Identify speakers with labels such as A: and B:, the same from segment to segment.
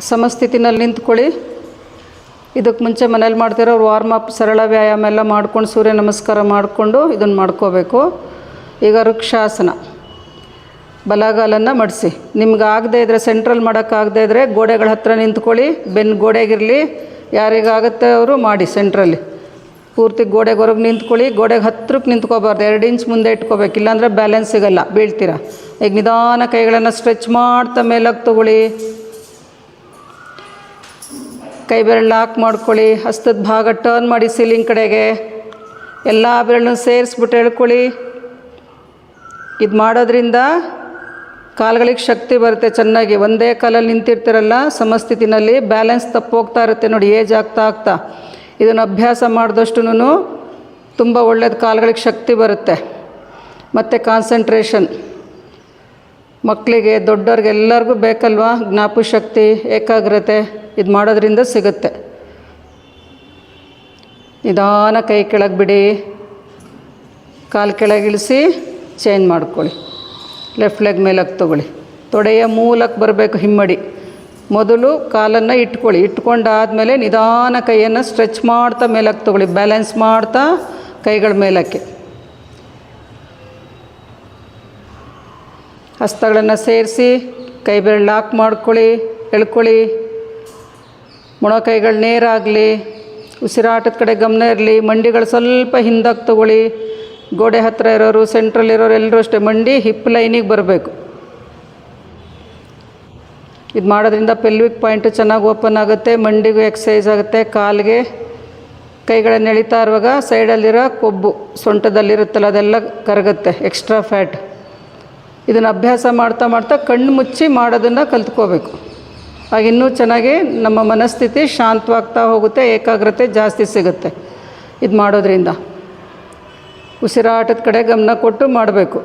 A: ಸಮಸ್ಥಿತಿನಲ್ಲಿ ನಿಂತ್ಕೊಳ್ಳಿ. ಇದಕ್ಕೆ ಮುಂಚೆ ಮನೇಲಿ ಮಾಡ್ತಿರೋ ವಾರ್ಮಪ್ ಸರಳ ವ್ಯಾಯಾಮ ಎಲ್ಲ ಮಾಡ್ಕೊಂಡು ಸೂರ್ಯ ನಮಸ್ಕಾರ ಮಾಡಿಕೊಂಡು ಇದನ್ನು ಮಾಡ್ಕೋಬೇಕು. ಈಗ ವೃಕ್ಷಾಸನ. ಬಲಗಾಲನ್ನು ಮಡಿಸಿ. ನಿಮ್ಗೆ ಆಗದೇ ಇದ್ದರೆ ಸೆಂಟ್ರಲ್ ಮಾಡೋಕ್ಕಾಗದೇ ಇದ್ದರೆ ಗೋಡೆಗಳ ಹತ್ರ ನಿಂತ್ಕೊಳ್ಳಿ. ಬೆನ್ನು ಗೋಡೆಗಿರಲಿ, ಯಾರಿಗಾಗುತ್ತೆ ಅವರು ಮಾಡಿ. ಸೆಂಟ್ರಲ್ಲಿ ಪೂರ್ತಿ ಗೋಡೆಗೆ ಹೊರಗೆ ನಿಂತ್ಕೊಳ್ಳಿ. ಗೋಡೆಗೆ ಹತ್ರಕ್ಕೆ ನಿಂತ್ಕೋಬಾರ್ದು, 2 ಇಂಚ್ ಮುಂದೆ ಇಟ್ಕೋಬೇಕು, ಇಲ್ಲಾಂದರೆ ಬ್ಯಾಲೆನ್ಸ್ ಸಿಗೋಲ್ಲ, ಬೀಳ್ತೀರ. ಈಗ ನಿಧಾನ ಕೈಗಳನ್ನು ಸ್ಟ್ರೆಚ್ ಮಾಡ್ತಾ ಮೇಲಕ್ಕೆ ತೊಗೊಳ್ಳಿ. ಕೈ ಬೆರಳು ಲಾಕ್ ಮಾಡ್ಕೊಳ್ಳಿ. ಹಸ್ತದ ಭಾಗ ಟರ್ನ್ ಮಾಡಿ ಸೀಲಿಂಗ್ ಕಡೆಗೆ. ಎಲ್ಲ ಬೆರಳನ್ನು ಸೇರಿಸ್ಬಿಟ್ಟು ಎಳ್ಕೊಳ್ಳಿ. ಇದು ಮಾಡೋದ್ರಿಂದ ಕಾಲುಗಳಿಗೆ ಶಕ್ತಿ ಬರುತ್ತೆ ಚೆನ್ನಾಗಿ. ಒಂದೇ ಕಾಲಲ್ಲಿ ನಿಂತಿರ್ತಿರಲ್ಲ ಸಮಸ್ಥಿತಿನಲ್ಲಿ, ಬ್ಯಾಲೆನ್ಸ್ ತಪ್ಪೋಗ್ತಾ ಇರುತ್ತೆ ನೋಡಿ ಏಜ್ ಆಗ್ತಾ. ಇದನ್ನು ಅಭ್ಯಾಸ ಮಾಡಿದಷ್ಟು ತುಂಬ ಒಳ್ಳೆಯದು, ಕಾಲುಗಳಿಗೆ ಶಕ್ತಿ ಬರುತ್ತೆ. ಮತ್ತು ಕಾನ್ಸಂಟ್ರೇಷನ್ ಮಕ್ಕಳಿಗೆ ದೊಡ್ಡವ್ರಿಗೆ ಎಲ್ಲರಿಗೂ ಬೇಕಲ್ವ, ಜ್ಞಾಪಕ ಶಕ್ತಿ, ಏಕಾಗ್ರತೆ ಇದು ಮಾಡೋದ್ರಿಂದ ಸಿಗುತ್ತೆ. ನಿಧಾನ ಕೈ ಕೆಳಗೆ ಬಿಡಿ. ಕಾಲು ಕೆಳಗಿಳಿಸಿ ಚೇಂಜ್ ಮಾಡ್ಕೊಳ್ಳಿ. ಲೆಫ್ಟ್ ಲೆಗ್ ಮೇಲಕ್ಕೆ ತೊಗೊಳ್ಳಿ. ತೊಡೆಯ ಮೂಲಕ್ಕೆ ಬರಬೇಕು ಹಿಮ್ಮಡಿ. ಮೊದಲು ಕಾಲನ್ನು ಇಟ್ಕೊಳ್ಳಿ. ಇಟ್ಕೊಂಡಾದಮೇಲೆ ನಿಧಾನ ಕೈಯನ್ನು ಸ್ಟ್ರೆಚ್ ಮಾಡ್ತಾ ಮೇಲಕ್ಕೆ ತೊಗೊಳ್ಳಿ. ಬ್ಯಾಲೆನ್ಸ್ ಮಾಡ್ತಾ ಕೈಗಳ ಮೇಲಕ್ಕೆ. ಹಸ್ತಗಳನ್ನು ಸೇರಿಸಿ ಕೈ ಬೆರಳು ಲಾಕ್ ಮಾಡ್ಕೊಳ್ಳಿ, ಎಳ್ಕೊಳ್ಳಿ. ಮೊಣಕೈಗಳು ನೇರಾಗಲಿ. ಉಸಿರಾಟದ ಕಡೆ ಗಮನ ಇರಲಿ. ಮಂಡಿಗಳು ಸ್ವಲ್ಪ ಹಿಂದಕ್ಕೆ ತೊಗೊಳ್ಳಿ. ಗೋಡೆ ಹತ್ತಿರ ಇರೋರು, ಸೆಂಟ್ರಲ್ ಇರೋರು ಎಲ್ಲರೂ ಅಷ್ಟೇ ಮಂಡಿ ಹಿಪ್ ಲೈನಿಗೆ ಬರಬೇಕು. ಇದು ಮಾಡೋದ್ರಿಂದ ಪೆಲ್ವಿಕ್ ಪಾಯಿಂಟು ಚೆನ್ನಾಗಿ ಓಪನ್ ಆಗುತ್ತೆ, ಮಂಡಿಗೂ ಎಕ್ಸಸೈಸ್ ಆಗುತ್ತೆ. ಕಾಲಿಗೆ ಕೈಗಳನ್ನು ಎಳಿತಾ ಇರುವಾಗ ಸೈಡಲ್ಲಿರೋ ಕೊಬ್ಬು ಸೊಂಟದಲ್ಲಿರುತ್ತಲ್ಲ ಅದೆಲ್ಲ ಕರಗುತ್ತೆ, ಎಕ್ಸ್ಟ್ರಾ ಫ್ಯಾಟ್. ಇದನ್ನು ಅಭ್ಯಾಸ ಮಾಡ್ತಾ ಕಣ್ಣು ಮುಚ್ಚಿ ಮಾಡೋದನ್ನು ಕಲ್ತ್ಕೋಬೇಕು. ಆಗ ಇನ್ನೂ ಚೆನ್ನಾಗಿ ನಮ್ಮ ಮನಸ್ಥಿತಿ ಶಾಂತವಾಗ್ತಾ ಹೋಗುತ್ತೆ, ಏಕಾಗ್ರತೆ ಜಾಸ್ತಿ ಸಿಗುತ್ತೆ ಇದು ಮಾಡೋದ್ರಿಂದ. ಉಸಿರಾಟದ ಕಡೆ ಗಮನ ಕೊಟ್ಟು ಮಾಡಬೇಕು.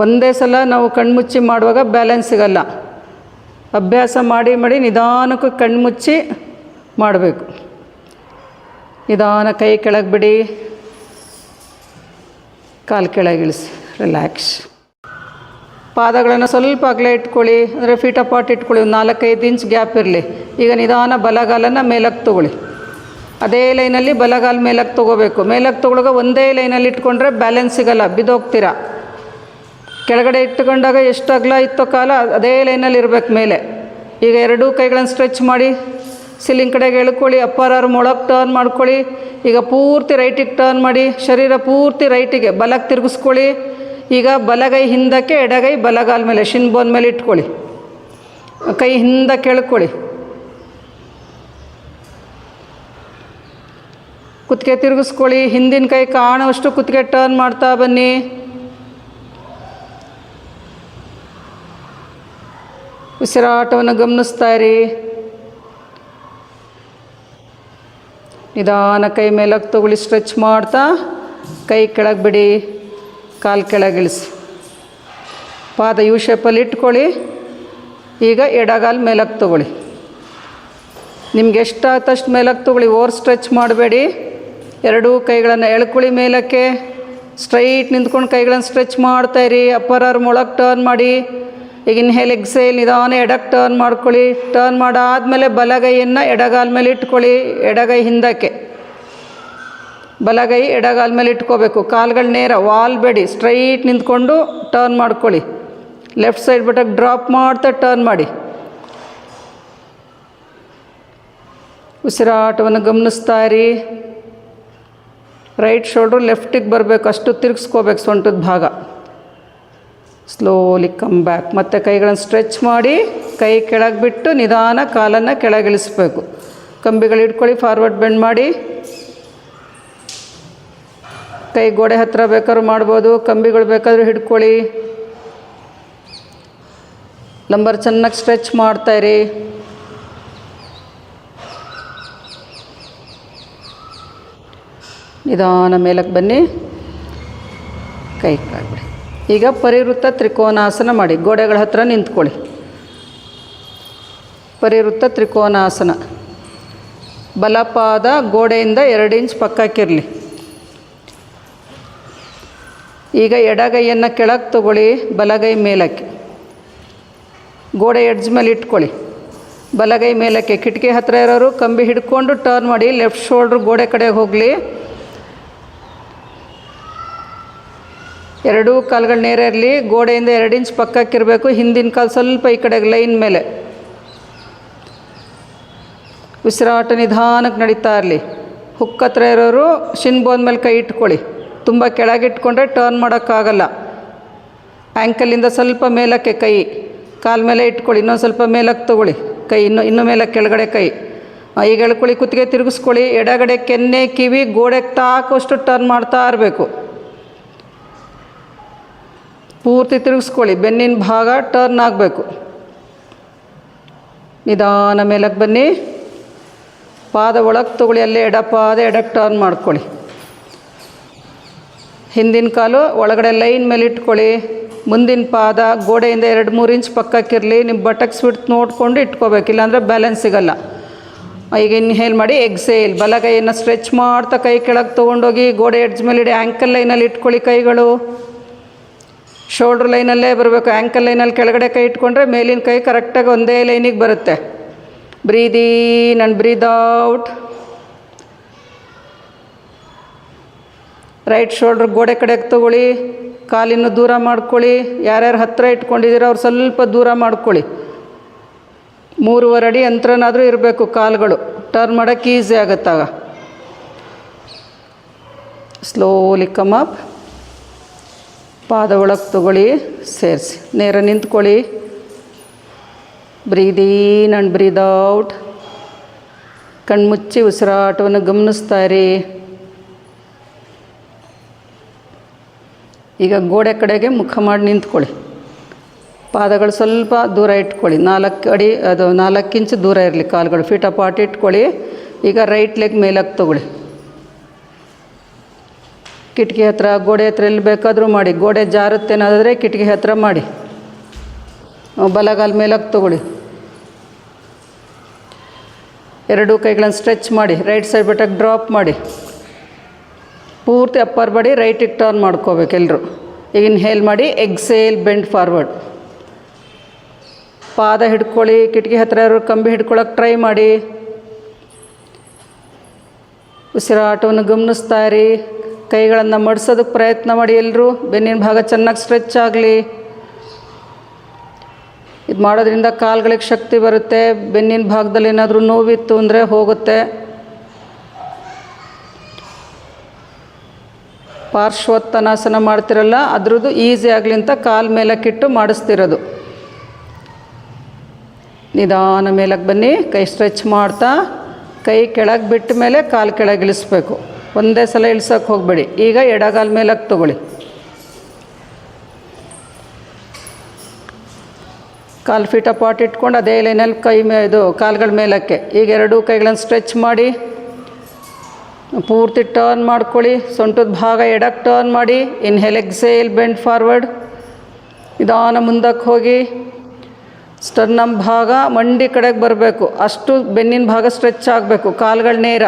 A: ಒಂದೇ ಸಲ ನಾವು ಕಣ್ಮುಚ್ಚಿ ಮಾಡುವಾಗ ಬ್ಯಾಲೆನ್ಸ್ ಸಿಗಲ್ಲ. ಅಭ್ಯಾಸ ಮಾಡಿ ನಿಧಾನಕ್ಕೆ ಕಣ್ಮುಚ್ಚಿ ಮಾಡಬೇಕು. ನಿಧಾನ ಕೈ ಕೆಳಗೆ ಬಿಡಿ, ಕಾಲು ಕೆಳಗಿಳಿಸಿ, ರಿಲ್ಯಾಕ್ಸ್. ಪಾದಗಳನ್ನು ಸ್ವಲ್ಪ ಅಗಲ ಇಟ್ಕೊಳ್ಳಿ, ಅಂದರೆ ಫೀಟ್ ಅಪಾರ್ಟ್ ಇಟ್ಕೊಳ್ಳಿ. 4-5 ಇಂಚ್ ಗ್ಯಾಪ್ ಇರಲಿ. ಈಗ ನಿಧಾನ ಬಲಗಾಲನ್ನು ಮೇಲಕ್ಕೆ ತೊಗೊಳ್ಳಿ. ಅದೇ ಲೈನಲ್ಲಿ ಬಲಗಾಲ ಮೇಲಕ್ಕೆ ತೊಗೋಬೇಕು. ಮೇಲಕ್ಕೆ ತೊಗೊಳಾಗ ಒಂದೇ ಲೈನಲ್ಲಿ ಇಟ್ಕೊಂಡ್ರೆ ಬ್ಯಾಲೆನ್ಸ್ ಸಿಗಲ್ಲ, ಬಿದ್ದೋಗ್ತೀರ. ಕೆಳಗಡೆ ಇಟ್ಕೊಂಡಾಗ ಎಷ್ಟು ಅಗಲ ಇತ್ತೋ ಕಾಲ ಅದೇ ಲೈನಲ್ಲಿ ಇರಬೇಕು ಮೇಲೆ. ಈಗ 2 ಕೈಗಳನ್ನು ಸ್ಟ್ರೆಚ್ ಮಾಡಿ ಸೀಲಿಂಗ್ ಕಡೆಗೆ ಎಳ್ಕೊಳ್ಳಿ. ಅಪ್ಪರ್ ಆರ್ಮ್ ಒಳಗೆ ಟರ್ನ್ ಮಾಡ್ಕೊಳ್ಳಿ. ಈಗ ಪೂರ್ತಿ ರೈಟಿಗೆ ಟರ್ನ್ ಮಾಡಿ, ಶರೀರ ಪೂರ್ತಿ ರೈಟಿಗೆ ಬಲಕ್ಕೆ ತಿರುಗಿಸ್ಕೊಳ್ಳಿ. ಈಗ ಬಲಗೈ ಹಿಂದಕ್ಕೆ, ಎಡಗೈ ಬಲಗಾಲ ಮೇಲೆ ಶಿನ್ ಬೋನ್ ಮೇಲೆ ಇಟ್ಕೊಳ್ಳಿ. ಕೈ ಹಿಂದಕ್ಕೆ ಎಳ್ಕೊಳ್ಳಿ. ಕುತ್ತಿಗೆ ತಿರುಗಿಸ್ಕೊಳ್ಳಿ. ಹಿಂದಿನ ಕೈ ಕಾಣುವಷ್ಟು ಕುತ್ತಿಗೆ ಟರ್ನ್ ಮಾಡ್ತಾ ಬನ್ನಿ. ಉಸಿರಾಟವನ್ನು ಗಮನಿಸ್ತಾ ಇರಿ. ನಿಧಾನ ಕೈ ಮೇಲಕ್ಕೆ ತೊಗೊಳ್ಳಿ. ಸ್ಟ್ರೆಚ್ ಮಾಡ್ತಾ ಕೈ ಕೆಳಗೆ ಬಿಡಿ, ಕಾಲು ಕೆಳಗಿಳಿಸಿ. ಪಾದ ಯು ಶೇಪಲ್ಲಿ ಇಟ್ಕೊಳ್ಳಿ. ಈಗ ಎಡಗಾಲು ಮೇಲಕ್ಕೆ ತೊಗೊಳ್ಳಿ. ನಿಮ್ಗೆ ಎಷ್ಟಾಗ್ತಷ್ಟು ಮೇಲಕ್ಕೆ ತೊಗೊಳ್ಳಿ, ಓವರ್ ಸ್ಟ್ರೆಚ್ ಮಾಡಬೇಡಿ. 2 ಕೈಗಳನ್ನು ಎಳ್ಕೊಳ್ಳಿ ಮೇಲಕ್ಕೆ. ಸ್ಟ್ರೈಟ್ ನಿಂತ್ಕೊಂಡು ಕೈಗಳನ್ನು ಸ್ಟ್ರೆಚ್ ಮಾಡ್ತಾಯಿರಿ. ಅಪ್ಪರ್ ಆರ್ಮ್ ಒಳಗೆ ಟರ್ನ್ ಮಾಡಿ. ಈಗ ಇನ್ಹೇಲ್ ಎಕ್ಸೇಲ್ ನಿಧಾನ ಎಡಕ್ಕೆ ಟರ್ನ್ ಮಾಡ್ಕೊಳ್ಳಿ. ಟರ್ನ್ ಮಾಡಾದಮೇಲೆ ಬಲಗೈಯನ್ನು ಎಡಗಾಲ ಮೇಲೆ ಇಟ್ಕೊಳ್ಳಿ. ಎಡಗೈ ಹಿಂದಕ್ಕೆ, ಬಲಗೈ ಎಡಗಾಲ ಮೇಲೆ ಇಟ್ಕೋಬೇಕು. ಕಾಲುಗಳು ನೇರ ವಾಲ್ಬೇಡಿ, ಸ್ಟ್ರೈಟ್ ನಿಂತ್ಕೊಂಡು ಟರ್ನ್ ಮಾಡ್ಕೊಳ್ಳಿ. ಲೆಫ್ಟ್ ಸೈಡ್ ಬಟಕ್ಕೆ ಡ್ರಾಪ್ ಮಾಡ್ತಾ ಟರ್ನ್ ಮಾಡಿ. ಉಸಿರಾಟವನ್ನು ಗಮನಿಸ್ತಾ ಇರಿ. ರೈಟ್ ಶೋಲ್ಡ್ರು ಲೆಫ್ಟಿಗೆ ಬರಬೇಕು, ಅಷ್ಟು ತಿರುಗಿಸ್ಕೋಬೇಕು ಸೊಂಟದ ಭಾಗ. Slowly come back. ಮತ್ತು ಕೈಗಳನ್ನು ಸ್ಟ್ರೆಚ್ ಮಾಡಿ ಕೈ ಕೆಳಗೆ ಬಿಟ್ಟು ನಿಧಾನ ಕಾಲನ್ನು ಕೆಳಗಿಳಿಸ್ಬೇಕು. ಕಂಬಿಗಳು ಇಟ್ಕೊಳ್ಳಿ, ಫಾರ್ವರ್ಡ್ ಬೆಂಡ್ ಮಾಡಿ. ಕೈ ಗೋಡೆ ಹತ್ತಿರ ಬೇಕಾದ್ರೂ ಮಾಡ್ಬೋದು, ಕಂಬಿಗಳು ಬೇಕಾದರೂ ಹಿಡ್ಕೊಳ್ಳಿ. ಲಂಬರ್ ಚೆನ್ನಾಗಿ ಸ್ಟ್ರೆಚ್ ಮಾಡ್ತಾಯಿರಿ. ನಿಧಾನ ಮೇಲಕ್ಕೆ ಬನ್ನಿ, ಕೈ ಕೆಳಗೆ. ಈಗ ಪರಿವೃತ್ತ ತ್ರಿಕೋನಾಸನ ಮಾಡಿ. ಗೋಡೆಗಳ ಹತ್ತಿರ ನಿಂತ್ಕೊಳ್ಳಿ. ಪರಿವೃತ್ತ ತ್ರಿಕೋನಾಸನ. ಬಲಪಾದ ಗೋಡೆಯಿಂದ 2 ಇಂಚ್ ಪಕ್ಕಕ್ಕಿರಲಿ. ಈಗ ಎಡಗೈಯನ್ನು ಕೆಳಗೆ ತಗೊಳ್ಳಿ, ಬಲಗೈ ಮೇಲಕ್ಕೆ. ಗೋಡೆ ಎಡ್ಜ್ ಮೇಲೆ ಇಟ್ಕೊಳ್ಳಿ. ಬಲಗೈ ಮೇಲಕ್ಕೆ, ಕಿಟಕಿ ಹತ್ತಿರ ಇರೋರು ಕಂಬಿ ಹಿಡ್ಕೊಂಡು ಟರ್ನ್ ಮಾಡಿ. ಲೆಫ್ಟ್ ಶೋಲ್ಡ್ರ್ ಗೋಡೆ ಕಡೆಗೆ ಹೋಗಲಿ. ಎರಡೂ ಕಾಲುಗಳು ನೇರ ಇರಲಿ. ಗೋಡೆಯಿಂದ 2 ಇಂಚ್ ಪಕ್ಕಕ್ಕಿರಬೇಕು. ಹಿಂದಿನ ಕಾಲು ಸ್ವಲ್ಪ ಈ ಕಡೆಗೆ ಲೈನ್ ಮೇಲೆ. ಉಸಿರಾಟ ನಿಧಾನಕ್ಕೆ ನಡೀತಾ ಇರಲಿ. ಹುಕ್ ಹತ್ರ ಇರೋರು ಶಿನ್ ಬೋನ್ ಮೇಲೆ ಕೈ ಇಟ್ಕೊಳ್ಳಿ. ತುಂಬ ಕೆಳಗಿಟ್ಕೊಂಡ್ರೆ ಟರ್ನ್ ಮಾಡೋಕ್ಕಾಗಲ್ಲ. ಆ್ಯಂಕಲಿಂದ ಸ್ವಲ್ಪ ಮೇಲಕ್ಕೆ ಕೈ, ಕಾಲ ಮೇಲೆ ಇಟ್ಕೊಳ್ಳಿ. ಇನ್ನೊಂದು ಸ್ವಲ್ಪ ಮೇಲಕ್ಕೆ ತೊಗೊಳ್ಳಿ ಕೈ, ಇನ್ನೂ ಮೇಲಕ್ಕೆ ಕೆಳಗಡೆ ಕೈ. ಈಗ ಎಳ್ಕೊಳ್ಳಿ, ಕುತ್ತಿಗೆ ತಿರುಗಿಸ್ಕೊಳ್ಳಿ. ಎಡಗಡೆ ಕೆನ್ನೆ ಕಿವಿ ಗೋಡೆಗೆ ತಾಕೋಷ್ಟು ಟರ್ನ್ ಮಾಡ್ತಾ ಇರಬೇಕು. ಪೂರ್ತಿ ತಿರುಗಿಸ್ಕೊಳ್ಳಿ. ಬೆನ್ನಿನ ಭಾಗ ಟರ್ನ್ ಆಗಬೇಕು. ನಿಧಾನ ಮೇಲಕ್ಕೆ ಬನ್ನಿ. ಪಾದ ಒಳಗೆ ತೊಗೊಳ್ಳಿ. ಅಲ್ಲೇ ಎಡಪಾದ ಎಡಕ್ಕೆ ಟರ್ನ್ ಮಾಡ್ಕೊಳ್ಳಿ. ಹಿಂದಿನ ಕಾಲು ಒಳಗಡೆ ಲೈನ್ ಮೇಲೆ ಇಟ್ಕೊಳ್ಳಿ. ಮುಂದಿನ ಪಾದ ಗೋಡೆಯಿಂದ 2-3 ಇಂಚ್ ಪಕ್ಕಕ್ಕಿರಲಿ. ನಿಮ್ಮ ಬಟಕ್ಸ್ ಬಿಟ್ಟು ನೋಡಿಕೊಂಡು ಇಟ್ಕೋಬೇಕು, ಇಲ್ಲಾಂದರೆ ಬ್ಯಾಲೆನ್ಸ್ ಸಿಗಲ್ಲ. ಈಗ ಇನ್ಹೇಲ್ ಮಾಡಿ, ಎಕ್ಸೇಲ್. ಬಲಗೈಯನ್ನು ಸ್ಟ್ರೆಚ್ ಮಾಡ್ತಾ ಕೈ ಕೆಳಗೆ ತೊಗೊಂಡೋಗಿ ಗೋಡೆ ಎಡ್ಜ್ ಮೇಲೆ ಇಡಿ. ಆ್ಯಂಕಲ್ ಲೈನಲ್ಲಿ ಇಟ್ಕೊಳ್ಳಿ ಕೈಗಳು. ಶೋಲ್ಡ್ರ್ ಲೈನಲ್ಲೇ ಬರಬೇಕು. ಆ್ಯಂಕಲ್ ಲೈನಲ್ಲಿ ಕೆಳಗಡೆ ಕೈ ಇಟ್ಕೊಂಡ್ರೆ ಮೇಲಿನ ಕೈ ಕರೆಕ್ಟಾಗಿ ಒಂದೇ ಲೈನಿಗೆ ಬರುತ್ತೆ. Breathe in and breathe out. Right shoulder ಗೋಡೆ ಕಡೆಗೆ ತೊಗೊಳ್ಳಿ. ಕಾಲಿನ್ನು ದೂರ ಮಾಡ್ಕೊಳ್ಳಿ. ಯಾರ್ಯಾರು ಹತ್ತಿರ ಇಟ್ಕೊಂಡಿದ್ದೀರೋ ಅವ್ರು ಸ್ವಲ್ಪ ದೂರ ಮಾಡ್ಕೊಳ್ಳಿ. 3.5 ಅಡಿ ಅಂತರನಾದರೂ ಇರಬೇಕು ಕಾಲುಗಳು. ಟರ್ನ್ ಮಾಡೋಕ್ಕೆ ಈಸಿ ಆಗುತ್ತಾಗ. Slowly come up. ಪಾದ ಒಳಗೆ ತೊಗೊಳ್ಳಿ, ಸೇರಿಸಿ. ನೇರ ನಿಂತ್ಕೊಳ್ಳಿ. Breathe in and breathe out. ಕಣ್ಮುಚ್ಚಿ ಉಸಿರಾಟವನ್ನು ಗಮನಿಸ್ತಾ ಇರಿ. ಈಗ ಗೋಡೆ ಕಡೆಗೆ ಮುಖ ಮಾಡಿ ನಿಂತ್ಕೊಳ್ಳಿ. ಪಾದಗಳು ಸ್ವಲ್ಪ ದೂರ ಇಟ್ಕೊಳ್ಳಿ. 4 ಅಡಿ, ಅದು 4 ಇಂಚ್ ದೂರ ಇರಲಿ ಕಾಲುಗಳು. ಫೀಟ್ ಅಪಾರ್ಟ್ ಇಟ್ಕೊಳ್ಳಿ. ಈಗ ರೈಟ್ ಲೆಗ್ ಮೇಲಕ್ಕೆ ತೊಗೊಳ್ಳಿ. ಕಿಟಕಿ ಹತ್ರ, ಗೋಡೆ ಹತ್ರ ಎಲ್ಲಿ ಬೇಕಾದರೂ ಮಾಡಿ. ಗೋಡೆ ಜಾರುತ್ತೇನಾದರೆ ಕಿಟಕಿ ಹತ್ರ ಮಾಡಿ. ಬಲಗಾಲ ಮೇಲಕ್ಕೆ ತೊಗೊಳ್ಳಿ. 2 ಕೈಗಳನ್ನು ಸ್ಟ್ರೆಚ್ ಮಾಡಿ. ರೈಟ್ ಸೈಡ್ ಬಟಕ್ಕೆ ಡ್ರಾಪ್ ಮಾಡಿ. ಪೂರ್ತಿ ಅಪ್ಪರ್ ಬಾಡಿ ರೈಟಿಗೆ ಟರ್ನ್ ಮಾಡ್ಕೋಬೇಕು ಎಲ್ಲರೂ. ಈಗ ಇನ್ಹೇಲ್ ಮಾಡಿ, ಎಕ್ಸೇಲ್, ಬೆಂಡ್ ಫಾರ್ವರ್ಡ್. ಪಾದ ಹಿಡ್ಕೊಳ್ಳಿ. ಕಿಟಕಿ ಹತ್ತಿರ ಇರೋ ಕಂಬಿ ಹಿಡ್ಕೊಳ್ಳೋಕೆ ಟ್ರೈ ಮಾಡಿ. ಉಸಿರಾಟವನ್ನು ಗಮನಿಸ್ತಾ ಇರಿ. ಕೈಗಳನ್ನು ಮಡಿಸೋದಕ್ಕೆ ಪ್ರಯತ್ನ ಮಾಡಿ ಎಲ್ಲರೂ. ಬೆನ್ನಿನ ಭಾಗ ಚೆನ್ನಾಗಿ ಸ್ಟ್ರೆಚ್ ಆಗಲಿ. ಇದು ಮಾಡೋದ್ರಿಂದ ಕಾಲುಗಳಿಗೆ ಶಕ್ತಿ ಬರುತ್ತೆ. ಬೆನ್ನಿನ ಭಾಗದಲ್ಲಿ ಏನಾದರೂ ನೋವಿತ್ತು ಅಂದರೆ ಹೋಗುತ್ತೆ. ಪಾರ್ಶ್ವೋತ್ತನಾಸನ ಮಾಡ್ತಿರಲ್ಲ, ಅದ್ರದ್ದು ಈಸಿ ಆಗಲಿ ಅಂತ ಕಾಲು ಮೇಲಕ್ಕಿಟ್ಟು ಮಾಡಿಸ್ತಿರೋದು. ನಿಧಾನ ಮೇಲಕ್ಕೆ ಬನ್ನಿ. ಕೈ ಸ್ಟ್ರೆಚ್ ಮಾಡ್ತಾ ಕೈ ಕೆಳಗೆ ಬಿಟ್ಟ ಮೇಲೆ ಕಾಲು ಕೆಳಗೆ ಇಳಿಸ್ಬೇಕು. ಒಂದೇ ಸಲ ಇಳ್ಸೋಕ್ಕೆ ಹೋಗಬೇಡಿ. ಈಗ ಎಡಗಾಲ ಮೇಲಕ್ಕೆ ತೊಗೊಳ್ಳಿ. ಕಾಲು ಫೀಟ್ ಅಪಾರ್ಟ್ ಇಟ್ಕೊಂಡು ಅದೇ ಲೈನಲ್ಲಿ ಕೈ ಇದು ಕಾಲುಗಳ ಮೇಲಕ್ಕೆ. ಈಗ 2 ಕೈಗಳನ್ನು ಸ್ಟ್ರೆಚ್ ಮಾಡಿ ಪೂರ್ತಿ ಟರ್ನ್ ಮಾಡ್ಕೊಳ್ಳಿ. ಸೊಂಟದ ಭಾಗ ಎಡಕ್ಕೆ ಟರ್ನ್ ಮಾಡಿ. Inhale, exhale, bend forward. ನಿಧಾನ ಮುಂದಕ್ಕೆ ಹೋಗಿ. ಸ್ಟರ್ನಮ್ ಭಾಗ ಮಂಡಿ ಕಡೆಗೆ ಬರಬೇಕು. ಅಷ್ಟು ಬೆನ್ನಿನ ಭಾಗ ಸ್ಟ್ರೆಚ್ ಆಗಬೇಕು. ಕಾಲುಗಳು ನೇರ.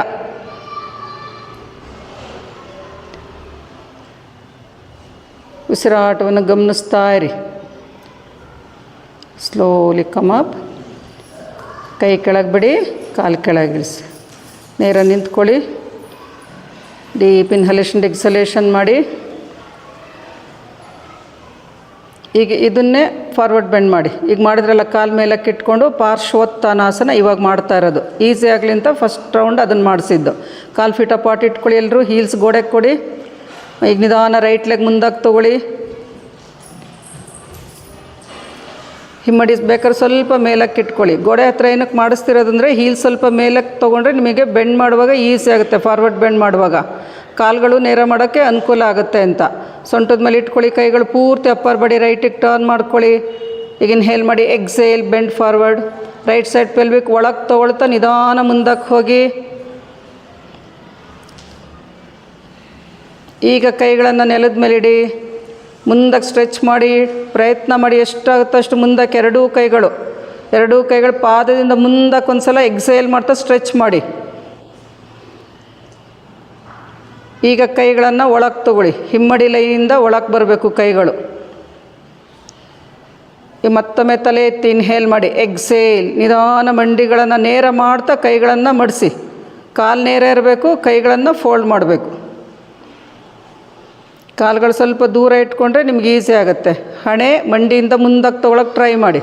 A: ಉಸಿರಾಟವನ್ನು ಗಮನಿಸ್ತಾ ಇರಿ. Slowly come up. ಕೈ ಕೆಳಗೆ ಬಿಡಿ, ಕಾಲು ಕೆಳಗೆ ಇಳಿಸಿ. ನೇರ ನಿಂತ್ಕೊಳ್ಳಿ. ಡೀಪ್ ಇನ್ಹಲೇಷನ್, ಎಕ್ಸಲೇಷನ್ ಮಾಡಿ. ಈಗ ಇದನ್ನೇ ಫಾರ್ವರ್ಡ್ ಬೆಂಡ್ ಮಾಡಿ. ಈಗ ಮಾಡಿದ್ರಲ್ಲ, ಕಾಲು ಮೇಲಕ್ಕೆ ಇಟ್ಕೊಂಡು ಪಾರ್ಶ್ವೋತ್ತಾನಾಸನ ಇವಾಗ ಮಾಡ್ತಾ ಇರೋದು. ಈಸಿ ಆಗಲಿ ಅಂತ ಫಸ್ಟ್ ರೌಂಡ್ ಅದನ್ನು ಮಾಡಿಸಿದ್ದು. ಕಾಲು ಫೀಟ್ ಅಪಾರ್ಟ್ ಇಟ್ಕೊಳ್ಳಿ ಎಲ್ಲರೂ. ಹೀಲ್ಸ್ ಗೋಡೆಗೆ ಕೊಡಿ. ಈಗ ನಿಧಾನ ರೈಟ್ ಲೆಗ್ ಮುಂದಕ್ಕೆ ತೊಗೊಳ್ಳಿ. ಹಿಮ್ಮಡಿಸ್ಬೇಕಾದ್ರೆ ಸ್ವಲ್ಪ ಮೇಲಕ್ಕೆ ಇಟ್ಕೊಳ್ಳಿ. ಗೋಡೆ ಹತ್ರ ಏನಕ್ಕೆ ಮಾಡಿಸ್ತಿರೋದಂದರೆ ಹೀಲ್ ಸ್ವಲ್ಪ ಮೇಲಕ್ಕೆ ತೊಗೊಂಡ್ರೆ ನಿಮಗೆ ಬೆಂಡ್ ಮಾಡುವಾಗ ಈಸಿ ಆಗುತ್ತೆ. ಫಾರ್ವರ್ಡ್ ಬೆಂಡ್ ಮಾಡುವಾಗ ಕಾಲುಗಳು ನೇರ ಮಾಡೋಕ್ಕೆ ಅನುಕೂಲ ಆಗುತ್ತೆ ಅಂತ. ಸೊಂಟದ ಮೇಲೆ ಇಟ್ಕೊಳ್ಳಿ. ಕೈಗಳು ಪೂರ್ತಿ ಅಪ್ಪರ್ ಬಾಡಿ ರೈಟಿಗೆ ಟರ್ನ್ ಮಾಡ್ಕೊಳ್ಳಿ. ಈಗ ಇನ್ಹೇಲ್ ಮಾಡಿ, exhale, bend forward. Right side pelvic ಒಳಗೆ ತೊಗೊಳ್ತಾ ನಿಧಾನ ಮುಂದಕ್ಕೆ ಹೋಗಿ. ಈಗ ಕೈಗಳನ್ನು ನೆಲದ ಮೇಲೆ ಇಡಿ. ಮುಂದಕ್ಕೆ ಸ್ಟ್ರೆಚ್ ಮಾಡಿ ಪ್ರಯತ್ನ ಮಾಡಿ. ಎಷ್ಟಾಗುತ್ತೋ ಅಷ್ಟು ಮುಂದಕ್ಕೆ 2 ಕೈಗಳು ಪಾದದಿಂದ ಮುಂದಕ್ಕೆ ಒಂದು ಸಲ ಎಕ್ಸೇಲ್ ಮಾಡ್ತಾ ಸ್ಟ್ರೆಚ್ ಮಾಡಿ. ಈಗ ಕೈಗಳನ್ನು ಒಳಗೆ ತೊಗೊಳ್ಳಿ. ಹಿಮ್ಮಡಿ ಲೈನಿಂದ ಒಳಗೆ ಬರಬೇಕು ಕೈಗಳು. ಈ ಮತ್ತೊಮ್ಮೆ ತಲೆ ಎತ್ತಿ ಇನ್ಹೇಲ್ ಮಾಡಿ, ಎಕ್ಸೇಲ್. ನಿಧಾನ ಮಂಡಿಗಳನ್ನು ನೇರ ಮಾಡ್ತಾ ಕೈಗಳನ್ನು ಮಡಿಸಿ. ಕಾಲು ನೇರ ಇರಬೇಕು, ಕೈಗಳನ್ನು ಫೋಲ್ಡ್ ಮಾಡಬೇಕು. ಕಾಲುಗಳು ಸ್ವಲ್ಪ ದೂರ ಇಟ್ಕೊಂಡ್ರೆ ನಿಮ್ಗೆ ಈಸಿ ಆಗುತ್ತೆ. ಹಣೆ ಮಂಡಿಯಿಂದ ಮುಂದಕ್ಕೆ ತೊಗೊಳಕ್ಕೆ ಟ್ರೈ ಮಾಡಿ.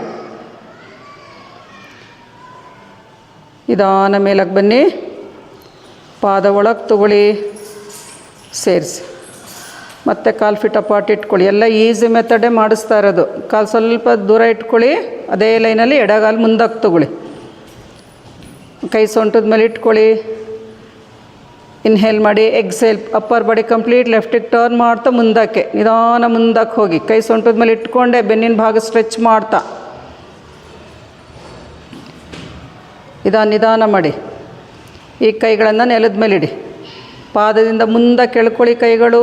A: ನಿಧಾನ ಮೇಲಕ್ಕೆ ಬನ್ನಿ, ಪಾದ ಒಳಗೆ ತಗೊಳ್ಳಿ, ಸೇರಿಸಿ. ಮತ್ತು ಕಾಲು ಫಿಟ್ ಅಪಾರ್ಟ್ ಇಟ್ಕೊಳ್ಳಿ. ಎಲ್ಲ ಈಸಿ ಮೆಥಡೇ ಮಾಡಿಸ್ತಾ ಇರೋದು. ಕಾಲು ಸ್ವಲ್ಪ ದೂರ ಇಟ್ಕೊಳ್ಳಿ, ಅದೇ ಲೈನಲ್ಲಿ ಎಡಗಾಲು ಮುಂದಕ್ಕೆ ತಗೊಳ್ಳಿ. ಕೈ ಸೊಂಟದ ಮೇಲೆ ಇಟ್ಕೊಳ್ಳಿ, ಇನ್ಹೇಲ್ ಮಾಡಿ, ಎಕ್ಸೇಲ್. ಅಪ್ಪರ್ ಬಾಡಿ ಕಂಪ್ಲೀಟ್ ಲೆಫ್ಟಿಗೆ ಟರ್ನ್ ಮಾಡ್ತಾ ಮುಂದಕ್ಕೆ ನಿಧಾನ ಮುಂದಕ್ಕೆ ಹೋಗಿ. ಕೈ ಸೊಂಟದ ಮೇಲೆ ಇಟ್ಕೊಂಡೆ ಬೆನ್ನಿನ ಭಾಗ ಸ್ಟ್ರೆಚ್ ಮಾಡ್ತಾ ನಿಧಾನ ಮಾಡಿ. ಈ ಕೈಗಳನ್ನು ನೆಲದ ಮೇಲೆ ಇಡಿ. ಪಾದದಿಂದ ಮುಂದಕ್ಕೆ ಎಳ್ಕೊಳ್ಳಿ ಕೈಗಳು.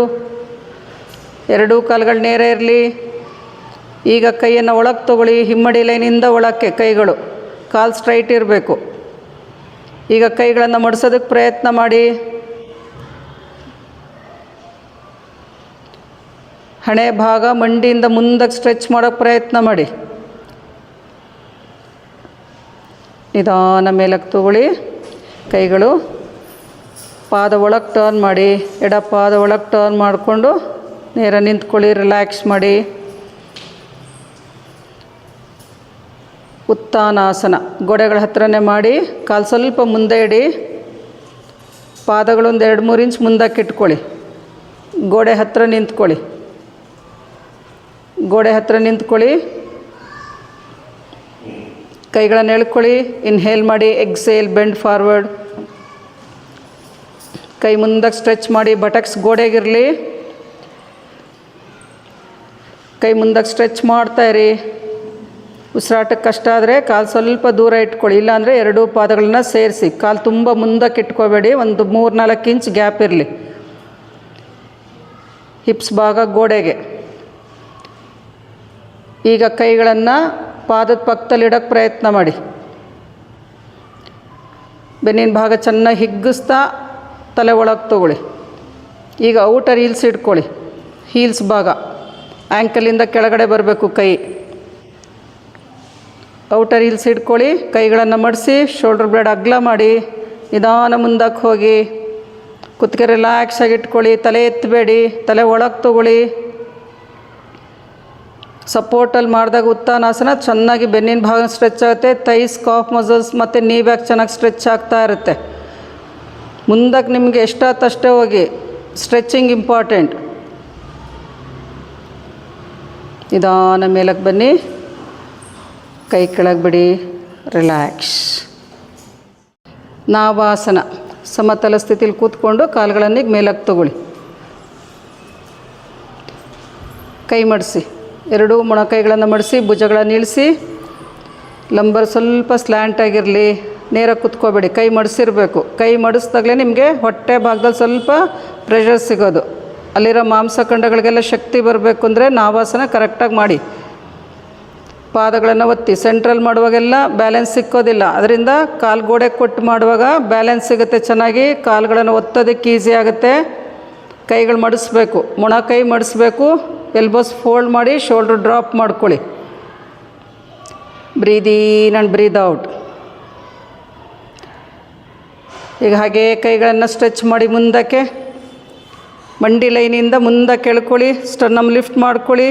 A: ಎರಡೂ ಕಾಲುಗಳು ನೇರ ಇರಲಿ. ಈಗ ಕೈಯನ್ನು ಒಳಗೆ ತೊಗೊಳ್ಳಿ, ಹಿಮ್ಮಡಿ ಲೈನಿಂದ ಒಳಕ್ಕೆ ಕೈಗಳು. ಕಾಲು ಸ್ಟ್ರೈಟ್ ಇರಬೇಕು. ಈಗ ಕೈಗಳನ್ನು ಮಡಿಸೋದಕ್ಕೆ ಪ್ರಯತ್ನ ಮಾಡಿ. ಹಣೆ ಭಾಗ ಮಂಡಿಯಿಂದ ಮುಂದಕ್ಕೆ ಸ್ಟ್ರೆಚ್ ಮಾಡೋಕ್ಕೆ ಪ್ರಯತ್ನ ಮಾಡಿ. ನಿಧಾನ ಮೇಲಕ್ಕೆ ತಗೊಳ್ಳಿ ಕೈಗಳು. ಪಾದ ಒಳಗೆ ಟರ್ನ್ ಮಾಡಿ, ಎಡ ಪಾದ ಒಳಗೆ ಟರ್ನ್ ಮಾಡಿಕೊಂಡು ನೇರ ನಿಂತ್ಕೊಳ್ಳಿ, ರಿಲ್ಯಾಕ್ಸ್ ಮಾಡಿ. ಉತ್ತಾನಾಸನ ಗೋಡೆಗಳ ಹತ್ರನೇ ಮಾಡಿ. ಕಾಲು ಸ್ವಲ್ಪ ಮುಂದೆ ಇಡಿ. ಪಾದಗಳೊಂದು 2-3 ಇಂಚ್ ಮುಂದಕ್ಕೆ ಇಟ್ಕೊಳ್ಳಿ. ಗೋಡೆ ಹತ್ತಿರ ನಿಂತ್ಕೊಳ್ಳಿ. ಗೋಡೆ ಹತ್ತಿರ ನಿಂತ್ಕೊಳ್ಳಿ. ಕೈಗಳನ್ನು ಎಳ್ಕೊಳ್ಳಿ. ಇನ್ಹೇಲ್ ಮಾಡಿ, ಎಕ್ಸೇಲ್, ಬೆಂಡ್ ಫಾರ್ವರ್ಡ್. ಕೈ ಮುಂದಕ್ಕೆ ಸ್ಟ್ರೆಚ್ ಮಾಡಿ, ಬಟಕ್ಸ್ ಗೋಡೆಗಿರಲಿ. ಕೈ ಮುಂದಕ್ಕೆ ಸ್ಟ್ರೆಚ್ ಮಾಡ್ತಾಯಿರಿ. ಉಸಿರಾಟಕ್ಕೆ ಕಷ್ಟ ಆದರೆ ಕಾಲು ಸ್ವಲ್ಪ ದೂರ ಇಟ್ಕೊಳ್ಳಿ, ಇಲ್ಲಾಂದರೆ ಎರಡೂ ಪಾದಗಳನ್ನ ಸೇರಿಸಿ. ಕಾಲು ತುಂಬ ಮುಂದಕ್ಕೆ ಇಟ್ಕೋಬೇಡಿ, ಒಂದು 3-4 ಇಂಚ್ ಗ್ಯಾಪ್ ಇರಲಿ. ಹಿಪ್ಸ್ ಭಾಗ ಗೋಡೆಗೆ. ಈಗ ಕೈಗಳನ್ನು ಪಾದದ ಪಕ್ಕದಲ್ಲಿ ಇಡೋಕ್ಕೆ ಪ್ರಯತ್ನ ಮಾಡಿ. ಬೆನ್ನಿನ ಭಾಗ ಚೆನ್ನಾಗಿ ಹಿಗ್ಗಿಸ್ತಾ ತಲೆ ಒಳಗೆ ತೊಗೊಳ್ಳಿ. ಈಗ ಔಟರ್ ಹೀಲ್ಸ್ ಇಟ್ಕೊಳ್ಳಿ. ಹೀಲ್ಸ್ ಭಾಗ ಆ್ಯಂಕಲಿಂದ ಕೆಳಗಡೆ ಬರಬೇಕು ಕೈ. ಔಟರ್ ಹೀಲ್ಸ್ ಇಟ್ಕೊಳ್ಳಿ. ಕೈಗಳನ್ನು ಮಡಿಸಿ, ಶೋಲ್ಡರ್ ಬ್ಲೇಡ್ ಅಗಲ ಮಾಡಿ. ನಿಧಾನ ಮುಂದಕ್ಕೆ ಹೋಗಿ. ಕುತ್ತಿಗೆ ರಿಲ್ಯಾಕ್ಸ್ ಆಗಿ ಇಟ್ಕೊಳ್ಳಿ. ತಲೆ ಎತ್ತಬೇಡಿ, ತಲೆ ಒಳಗೆ ತೊಗೊಳ್ಳಿ. ಸಪೋರ್ಟಲ್ಲಿ ಮಾಡಿದಾಗ ಉತ್ತಾನಾಸನ ಚೆನ್ನಾಗಿ ಬೆನ್ನಿನ ಭಾಗ ಸ್ಟ್ರೆಚ್ ಆಗುತ್ತೆ. ಥೈಸ್, ಕಾಫ್ ಮಸಲ್ಸ್ ಮತ್ತು ನೀ ಬ್ಯಾಕ್ ಚೆನ್ನಾಗಿ ಸ್ಟ್ರೆಚ್ ಆಗ್ತಾ ಇರುತ್ತೆ. ಮುಂದಕ್ಕೆ ನಿಮಗೆ ಎಷ್ಟಾತಷ್ಟೇ ಹೋಗಿ. Stretching important. ನಿಧಾನ ಮೇಲಕ್ಕೆ ಬನ್ನಿ, ಕೈ ಕೆಳಗೆ ಬಿಡಿ, ರಿಲ್ಯಾಕ್ಸ್. ನಾವಾಸನ ಸಮತಲ ಸ್ಥಿತಿಲಿ ಕೂತ್ಕೊಂಡು ಕಾಲುಗಳನ್ನು ಮೇಲಕ್ಕೆ ತಗೊಳ್ಳಿ. ಕೈ ಮಡಿಸಿ, ಎರಡೂ ಮೊಣಕೈಗಳನ್ನು ಮಡಿಸಿ, ಭುಜಗಳನ್ನು ಇಳಿಸಿ. ಲಂಬರ್ ಸ್ವಲ್ಪ ಸ್ಲ್ಯಾಂಟ್ ಆಗಿರಲಿ, ನೇರ ಕೂತ್ಕೋಬೇಡಿ. ಕೈ ಮಡಿಸಿರಬೇಕು. ಕೈ ಮಡಿಸ್ದಾಗಲೇ ನಿಮಗೆ ಹೊಟ್ಟೆ ಭಾಗದಲ್ಲಿ ಸ್ವಲ್ಪ ಪ್ರೆಷರ್ ಸಿಗೋದು. ಅಲ್ಲಿರೋ ಮಾಂಸಖಂಡಗಳಿಗೆಲ್ಲ ಶಕ್ತಿ ಬರಬೇಕು ಅಂದರೆ ನಾವಾಸನ ಕರೆಕ್ಟಾಗಿ ಮಾಡಿ. ಪಾದಗಳನ್ನು ಒತ್ತಿ. ಸೆಂಟ್ರಲ್ ಮಾಡುವಾಗೆಲ್ಲ ಬ್ಯಾಲೆನ್ಸ್ ಸಿಕ್ಕೋದಿಲ್ಲ, ಅದರಿಂದ ಕಾಲು ಗೋಡೆ ಕೊಟ್ಟು ಮಾಡುವಾಗ ಬ್ಯಾಲೆನ್ಸ್ ಸಿಗುತ್ತೆ ಚೆನ್ನಾಗಿ. ಕಾಲುಗಳನ್ನು ಒತ್ತೋದಕ್ಕೆ ಈಸಿ ಆಗುತ್ತೆ. ಕೈಗಳು ಮಡಿಸ್ಬೇಕು, ಮೊಣಕೈ ಮಡಿಸ್ಬೇಕು. ಎಲ್ಬೋಸ್ ಫೋಲ್ಡ್ ಮಾಡಿ, ಶೋಲ್ಡ್ರ್ ಡ್ರಾಪ್ ಮಾಡ್ಕೊಳ್ಳಿ. ಬ್ರೀದ್ ಇನ್ ಆ್ಯಂಡ್ ಬ್ರೀದ್ ಔಟ್. ಈಗ ಹಾಗೆ ಕೈಗಳನ್ನು ಸ್ಟ್ರೆಚ್ ಮಾಡಿ ಮುಂದಕ್ಕೆ. ಮಂಡಿ ಲೈನಿಂದ ಮುಂದಕ್ಕೆ ಎಳ್ಕೊಳ್ಳಿ. ಸ್ಟರ್ನಮ್ ಲಿಫ್ಟ್ ಮಾಡ್ಕೊಳ್ಳಿ.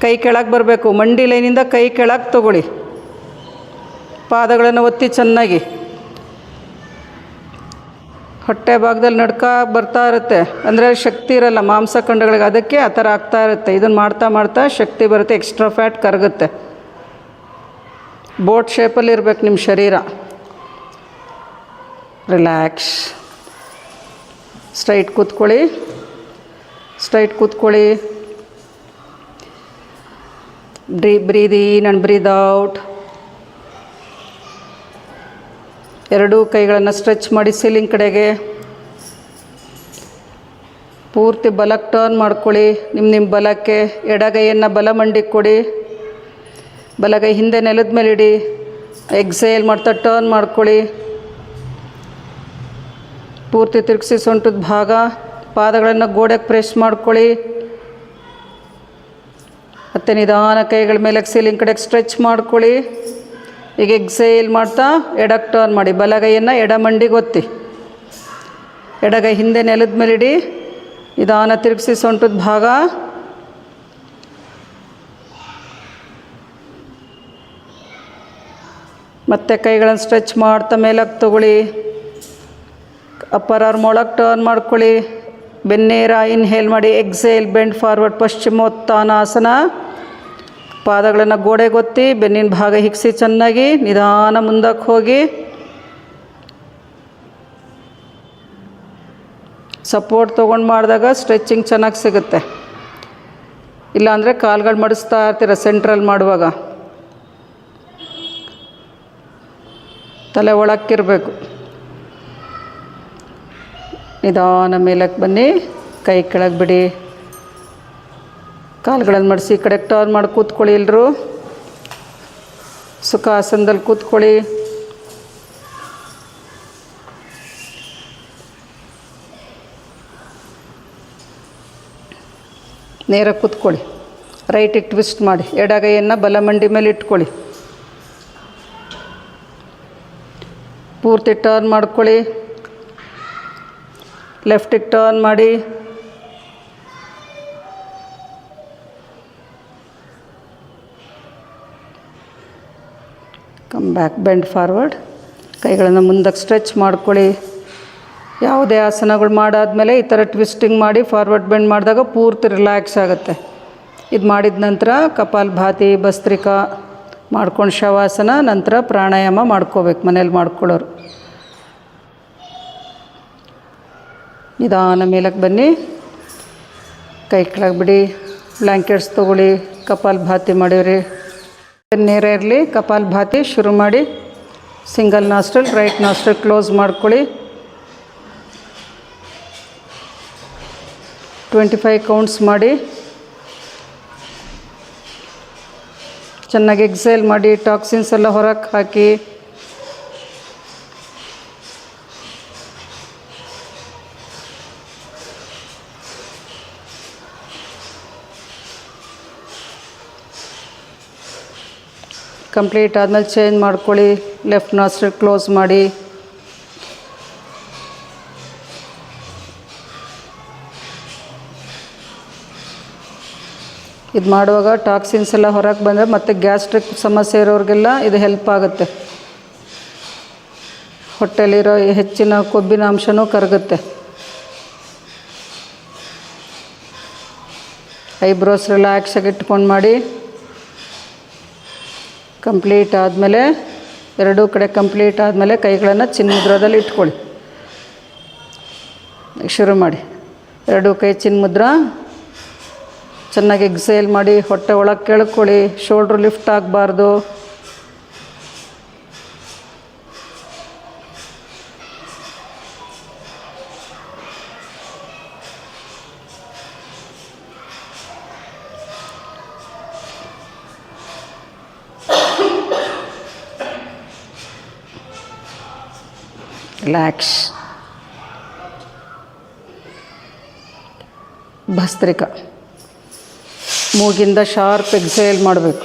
A: ಕೈ ಕೆಳಗೆ ಬರಬೇಕು. ಮಂಡಿ ಲೈನಿಂದ ಕೈ ಕೆಳಗೆ ತಗೊಳ್ಳಿ. ಪಾದಗಳನ್ನು ಒತ್ತಿ ಚೆನ್ನಾಗಿ. ಹೊಟ್ಟೆ ಭಾಗದಲ್ಲಿ ನಡ್ಕ ಬರ್ತಾ ಇರುತ್ತೆ, ಅಂದರೆ ಶಕ್ತಿ ಇರಲ್ಲ ಮಾಂಸಖಂಡಗಳಿಗೆ, ಅದಕ್ಕೆ ಆ ಥರ ಆಗ್ತಾ ಇರುತ್ತೆ. ಇದನ್ನು ಮಾಡ್ತಾ ಮಾಡ್ತಾ ಶಕ್ತಿ ಬರುತ್ತೆ, ಎಕ್ಸ್ಟ್ರಾ ಫ್ಯಾಟ್ ಕರಗುತ್ತೆ. ಬೋಟ್ ಶೇಪಲ್ಲಿ ಇರಬೇಕು ನಿಮ್ಮ ಶರೀರ. ರಿಲ್ಯಾಕ್ಸ್. ಸ್ಟ್ರೈಟ್ ಕೂತ್ಕೊಳ್ಳಿ. ಸ್ಟ್ರೈಟ್ ಕೂತ್ಕೊಳ್ಳಿ. ಬ್ರೀದ್ ಇನ್ ಆ್ಯಂಡ್ ಬ್ರೀದ್ ಔಟ್. ಎರಡೂ ಕೈಗಳನ್ನು ಸ್ಟ್ರೆಚ್ ಮಾಡಿ ಸೀಲಿಂಗ್ ಕಡೆಗೆ. ಪೂರ್ತಿ ಬಲಕ್ಕೆ ಟರ್ನ್ ಮಾಡ್ಕೊಳ್ಳಿ. ನಿಮ್ಮ ಬಲಕ್ಕೆ ಎಡಗೈಯನ್ನು ಬಲ ಮಂಡಿಗೆ ಕೊಡಿ. ಬಲಗೈ ಹಿಂದೆ ನೆಲದ ಮೇಲೆ ಇಡಿ. ಎಕ್ಸೇಲ್ ಮಾಡ್ತಾ ಟರ್ನ್ ಮಾಡ್ಕೊಳ್ಳಿ. ಪೂರ್ತಿ ತಿರುಗಿಸಿ ಸೊಂಟದ ಭಾಗ. ಪಾದಗಳನ್ನು ಗೋಡೆಗೆ ಪ್ರೆಸ್ ಮಾಡ್ಕೊಳ್ಳಿ. ಮತ್ತು ನಿಧಾನ ಕೈಗಳ ಮೇಲೆ ಸೀಲಿಂಗ್ ಕಡೆಗೆ ಸ್ಟ್ರೆಚ್ ಮಾಡ್ಕೊಳ್ಳಿ. ಈಗ ಎಕ್ಸೇಲ್ ಮಾಡ್ತಾ ಎಡಕ್ಕೆ ಟರ್ನ್ ಮಾಡಿ. ಬಲಗೈಯನ್ನು ಎಡಮಂಡಿಗೆ ಒತ್ತಿ, ಎಡಗೈ ಹಿಂದೆ ನೆಲದ ಮೇಲೆ ಇಡಿ. ನಿಧಾನ ತಿರುಗಿಸಿ ಸೊಂಟದ ಭಾಗ. ಮತ್ತು ಕೈಗಳನ್ನು ಸ್ಟ್ರೆಚ್ ಮಾಡ್ತಾ ಮೇಲಕ್ಕೆ ತಗೊಳ್ಳಿ. ಅಪ್ಪರ್ ಆರ್ಮ್ ಒಳಗೆ ಟರ್ನ್ ಮಾಡ್ಕೊಳ್ಳಿ. ಬೆನ್ನೇರ ಇನ್ಹೇಲ್ ಮಾಡಿ. Exhale bend forward paschimottanasana. ಪಾದಗಳನ್ನು ಗೋಡೆಗೊತ್ತಿ, ಬೆನ್ನಿನ ಭಾಗ ಹಿಗ್ಸಿ ಚೆನ್ನಾಗಿ. ನಿಧಾನ ಮುಂದಕ್ಕೆ ಹೋಗಿ. ಸಪೋರ್ಟ್ ತೊಗೊಂಡು ಮಾಡಿದಾಗ ಸ್ಟ್ರೆಚಿಂಗ್ ಚೆನ್ನಾಗಿ ಸಿಗುತ್ತೆ. ಇಲ್ಲಾಂದರೆ ಕಾಲುಗಳು ಮಡಿಸ್ತಾ ಇರ್ತೀರ ಸೆಂಟ್ರಲ್ ಮಾಡುವಾಗ. ತಲೆ ಒಳಕ್ಕಿರಬೇಕು. ನಿಧಾನ ಮೇಲಕ್ಕೆ ಬನ್ನಿ, ಕೈ ಕೆಳಗೆ ಬಿಡಿ. ಕಾಲುಗಳನ್ನು ಮಡಿಸಿ ಈ ಕಡೆಗೆ ಟರ್ನ್ ಮಾಡಿ ಕೂತ್ಕೊಳ್ಳಿ. ಎಲ್ಲರೂ ಸುಖಾಸನದಲ್ಲಿ ಕೂತ್ಕೊಳ್ಳಿ. ನೇರ ಕೂತ್ಕೊಳ್ಳಿ. ರೈಟಿಗೆ ಟ್ವಿಸ್ಟ್ ಮಾಡಿ. ಎಡಗೈಯನ್ನು ಬಲ ಮಂಡಿ ಮೇಲೆ ಇಟ್ಕೊಳ್ಳಿ. ಪೂರ್ತಿ ಟರ್ನ್ ಮಾಡ್ಕೊಳ್ಳಿ. ಲೆಫ್ಟಿಗೆ ಟರ್ನ್ ಮಾಡಿ. Come back, bend forward. ಕೈಗಳನ್ನು ಮುಂದಕ್ಕೆ ಸ್ಟ್ರೆಚ್ ಮಾಡ್ಕೊಳ್ಳಿ. ಯಾವುದೇ ಆಸನಗಳು ಮಾಡಾದಮೇಲೆ ಈ ಥರ ಟ್ವಿಸ್ಟಿಂಗ್ ಮಾಡಿ ಫಾರ್ವರ್ಡ್ ಬೆಂಡ್ ಮಾಡಿದಾಗ ಪೂರ್ತಿ ರಿಲ್ಯಾಕ್ಸ್ ಆಗುತ್ತೆ. ಇದು ಮಾಡಿದ ನಂತರ ಕಪಾಲಭಾತಿ, ಭಸ್ತ್ರಿಕಾ ಮಾಡ್ಕೊಂಡು ಶವಾಸನ, ನಂತರ ಪ್ರಾಣಾಯಾಮ ಮಾಡ್ಕೋಬೇಕು ಮನೇಲಿ ಮಾಡ್ಕೊಳ್ಳೋರು. ನಿಧಾನ ಮೇಲಕ್ಕೆ ಬನ್ನಿ, ಕೈ ಕೆಳಗೆ ಬಿಡಿ. ಬ್ಲ್ಯಾಂಕೆಟ್ಸ್ ತೊಗೊಳ್ಳಿ. ಕಪಾಲಭಾತಿ ಮಾಡಿವ್ರಿ. ನೇರ ಇರಲಿ. ಕಪಾಲಭಾತಿ ಶುರು ಮಾಡಿ. Single nostril, right nostril close ಮಾಡ್ಕೊಳ್ಳಿ. 25 ಕೌಂಟ್ಸ್ ಮಾಡಿ. ಚೆನ್ನಾಗಿ ಎಕ್ಸೇಲ್ ಮಾಡಿ. ಟಾಕ್ಸಿನ್ಸ್ ಎಲ್ಲ ಹೊರಗೆ ಹಾಕಿ. ಕಂಪ್ಲೀಟ್ ಆದಮೇಲೆ ಚೇಂಜ್ ಮಾಡ್ಕೊಳ್ಳಿ. ಲೆಫ್ಟ್ ನಾಸ್ಟ್ರಲ್ ಕ್ಲೋಸ್ ಮಾಡಿ. ಇದು ಮಾಡುವಾಗ ಟಾಕ್ಸಿನ್ಸ್ ಎಲ್ಲ ಹೊರಗೆ ಬಂದರೆ ಮತ್ತು ಗ್ಯಾಸ್ಟ್ರಿಕ್ ಸಮಸ್ಯೆ ಇರೋರಿಗೆಲ್ಲ ಇದು ಹೆಲ್ಪ್ ಆಗುತ್ತೆ. ಹೊಟ್ಟೆಲಿರೋ ಹೆಚ್ಚಿನ ಕೊಬ್ಬಿನ ಅಂಶನೂ ಕರಗುತ್ತೆ. ಐಬ್ರೋಸ್ ರಿಲ್ಯಾಕ್ಸಾಗಿ ಇಟ್ಕೊಂಡು ಮಾಡಿ. ಕಂಪ್ಲೀಟ್ ಆದಮೇಲೆ ಎರಡೂ ಕಡೆ ಕಂಪ್ಲೀಟ್ ಆದಮೇಲೆ ಕೈಗಳನ್ನು ಚಿನ್ಮುದ್ರದಲ್ಲಿ ಇಟ್ಕೊಳ್ಳಿ. ಶುರು ಮಾಡಿ. ಎರಡೂ ಕೈ ಚಿನ್ಮುದ್ರ. ಚೆನ್ನಾಗಿ ಎಕ್ಸೇಲ್ ಮಾಡಿ. ಹೊಟ್ಟೆ ಒಳಗೆ ಕೆಳ್ಕೊಳ್ಳಿ. ಶೋಲ್ಡ್ರು ಲಿಫ್ಟ್ ಆಗಬಾರ್ದು. ರಿಲ್ಯಾಕ್ಸ್. ಭಸ್ತ್ರಿಕಾ. ಮೂಗಿಂದ ಶಾರ್ಪ್ ಎಕ್ಸೇಲ್ ಮಾಡಬೇಕು.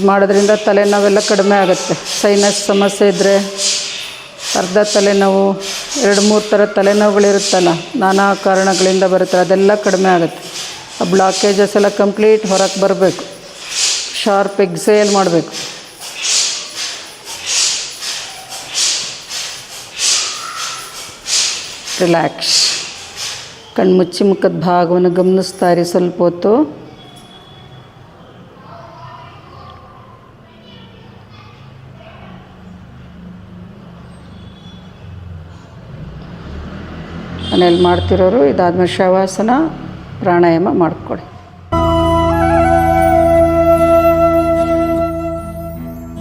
A: ಮಾಡೋದ್ರಿಂದ ತಲೆನೋವೆಲ್ಲ ಕಡಿಮೆ ಆಗುತ್ತೆ. ಸೈನಸ್ ಸಮಸ್ಯೆ ಇದ್ದರೆ, ಅರ್ಧ ತಲೆನೋವು, 2-3 ಥರ ತಲೆನೋವುಗಳಿರುತ್ತಲ್ಲ, ನಾನಾ ಕಾರಣಗಳಿಂದ ಬರುತ್ತೆ, ಅದೆಲ್ಲ ಕಡಿಮೆ ಆಗುತ್ತೆ. ಆ ಬ್ಲಾಕೇಜಸ್ ಎಲ್ಲ ಕಂಪ್ಲೀಟ್ ಹೊರಗೆ ಬರಬೇಕು. ಶಾರ್ಪ್ ಎಕ್ಸೇಲ್ ಮಾಡಬೇಕು. ರಿಲ್ಯಾಕ್ಸ್. ಕಣ್ಮುಚ್ಚಿ ಮುಖದ ಭಾಗವನ್ನು ಗಮನಿಸ್ತಾ ಇರಿ ಸ್ವಲ್ಪ ಹೊತ್ತು. ಮನೇಲಿ ಮಾಡ್ತಿರೋರು ಇದಾದ್ಮೇಲೆ ಶವಾಸನ, ಪ್ರಾಣಾಯಾಮ ಮಾಡ್ಕೊಳ್ಳಿ.